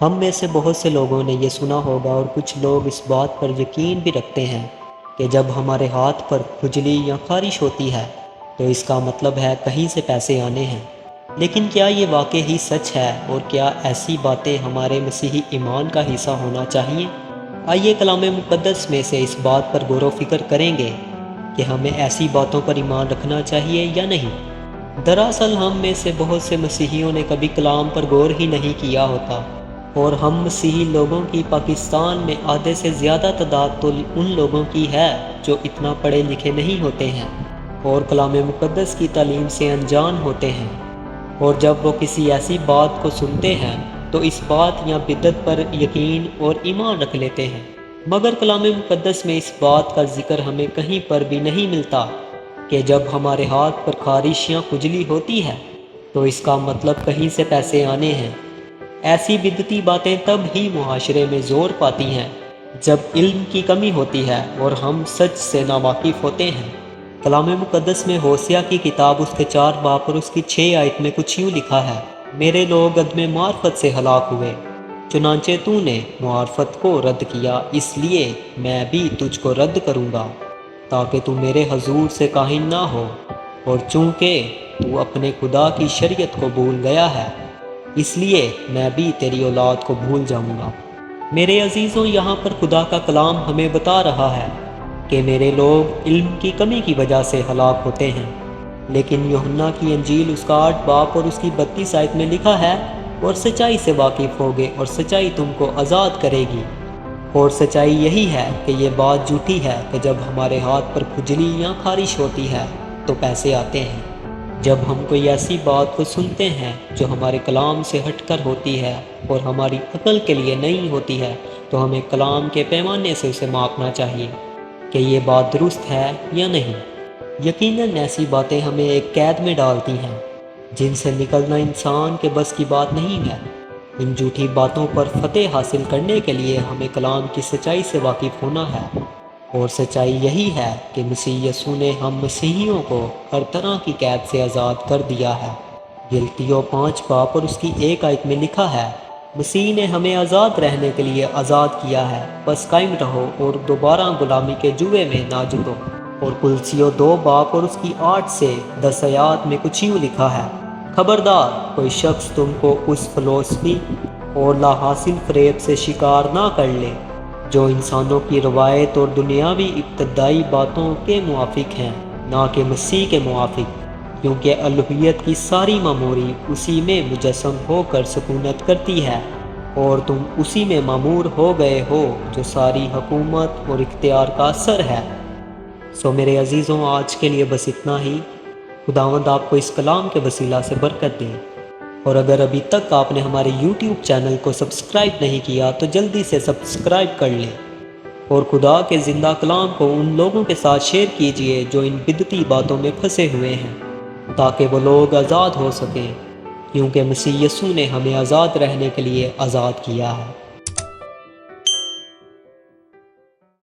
ہم میں سے بہت سے لوگوں نے یہ سنا ہوگا اور کچھ لوگ اس بات پر یقین بھی رکھتے ہیں کہ جب ہمارے ہاتھ پر کھجلی یا خارش ہوتی ہے تو اس کا مطلب ہے کہیں سے پیسے آنے ہیں۔ لیکن کیا یہ واقعی ہی سچ ہے، اور کیا ایسی باتیں ہمارے مسیحی ایمان کا حصہ ہونا چاہیے؟ آئیے کلام مقدس میں سے اس بات پر غور و فکر کریں گے کہ ہمیں ایسی باتوں پر ایمان رکھنا چاہیے یا نہیں۔ دراصل ہم میں سے بہت سے مسیحیوں نے کبھی کلام پر غور ہی نہیں کیا ہوتا، اور ہم مسیحی لوگوں کی پاکستان میں آدھے سے زیادہ تعداد تو ان لوگوں کی ہے جو اتنا پڑھے لکھے نہیں ہوتے ہیں اور کلام مقدس کی تعلیم سے انجان ہوتے ہیں، اور جب وہ کسی ایسی بات کو سنتے ہیں تو اس بات یا بدعت پر یقین اور ایمان رکھ لیتے ہیں۔ مگر کلام مقدس میں اس بات کا ذکر ہمیں کہیں پر بھی نہیں ملتا کہ جب ہمارے ہاتھ پر خارش یا کھجلی ہوتی ہے تو اس کا مطلب کہیں سے پیسے آنے ہیں۔ ایسی بدعتی باتیں تب ہی معاشرے میں زور پاتی ہیں جب علم کی کمی ہوتی ہے اور ہم سچ سے ناواقف ہوتے ہیں۔ کلام مقدس میں ہوسیہ کی کتاب اس کے 4 باب اور اس کی 6 آیت میں کچھ یوں لکھا ہے: میرے لوگ عدم معرفت سے ہلاک ہوئے، چنانچہ تو نے معرفت کو رد کیا، اس لیے میں بھی تجھ کو رد کروں گا تاکہ تو میرے حضور سے کاہن نہ ہو، اور چونکہ تو اپنے خدا کی شریعت کو بھول گیا ہے اس لیے میں بھی تیری اولاد کو بھول جاؤں گا۔ میرے عزیزوں، یہاں پر خدا کا کلام ہمیں بتا رہا ہے کہ میرے لوگ علم کی کمی کی وجہ سے ہلاک ہوتے ہیں، لیکن یوحنا کی انجیل اس کا 8 باب اور اس کی 32 آیت میں لکھا ہے: اور سچائی سے واقف ہوگے اور سچائی تم کو آزاد کرے گی۔ اور سچائی یہی ہے کہ یہ بات جھوٹی ہے کہ جب ہمارے ہاتھ پر کھجلی یا خارش ہوتی ہے تو پیسے آتے ہیں۔ جب ہم کوئی ایسی بات کو سنتے ہیں جو ہمارے کلام سے ہٹ کر ہوتی ہے اور ہماری عقل کے لیے نہیں ہوتی ہے تو ہمیں کلام کے پیمانے سے اسے ماپنا چاہیے کہ یہ بات درست ہے یا نہیں۔ یقیناً ایسی باتیں ہمیں ایک قید میں ڈالتی ہیں جن سے نکلنا انسان کے بس کی بات نہیں ہے۔ ان جھوٹی باتوں پر فتح حاصل کرنے کے لیے ہمیں کلام کی سچائی سے واقف ہونا ہے، اور سچائی یہی ہے کہ مسیح یسوع نے ہم مسیحیوں کو ہر طرح کی قید سے آزاد کر دیا ہے۔ غلطیوں 5 باب اور اس کی 1 آیت میں لکھا ہے: مسیح نے ہمیں آزاد رہنے کے لیے آزاد کیا ہے، بس قائم رہو اور دوبارہ غلامی کے جوئے میں نہ جڑو۔ اور کلسیوں 2 باب اور اس کی 8 سے 10 آیات میں کچھ یوں لکھا ہے: خبردار، کوئی شخص تم کو اس فلسفی اور لا حاصل فریب سے شکار نہ کر لے جو انسانوں کی روایت اور دنیاوی ابتدائی باتوں کے موافق ہیں، نہ کہ مسیح کے موافق، کیونکہ الوہیت کی ساری معموری اسی میں مجسم ہو کر سکونت کرتی ہے، اور تم اسی میں معمور ہو گئے ہو جو ساری حکومت اور اختیار کا سر ہے۔ سو میرے عزیزوں، آج کے لیے بس اتنا ہی۔ خداوند آپ کو اس کلام کے وسیلہ سے برکت دے، اور اگر ابھی تک آپ نے ہمارے یوٹیوب چینل کو سبسکرائب نہیں کیا تو جلدی سے سبسکرائب کر لیں، اور خدا کے زندہ کلام کو ان لوگوں کے ساتھ شیئر کیجئے جو ان بدعتی باتوں میں پھنسے ہوئے ہیں، تاکہ وہ لوگ آزاد ہو سکیں، کیونکہ مسیح یسوع نے ہمیں آزاد رہنے کے لیے آزاد کیا ہے۔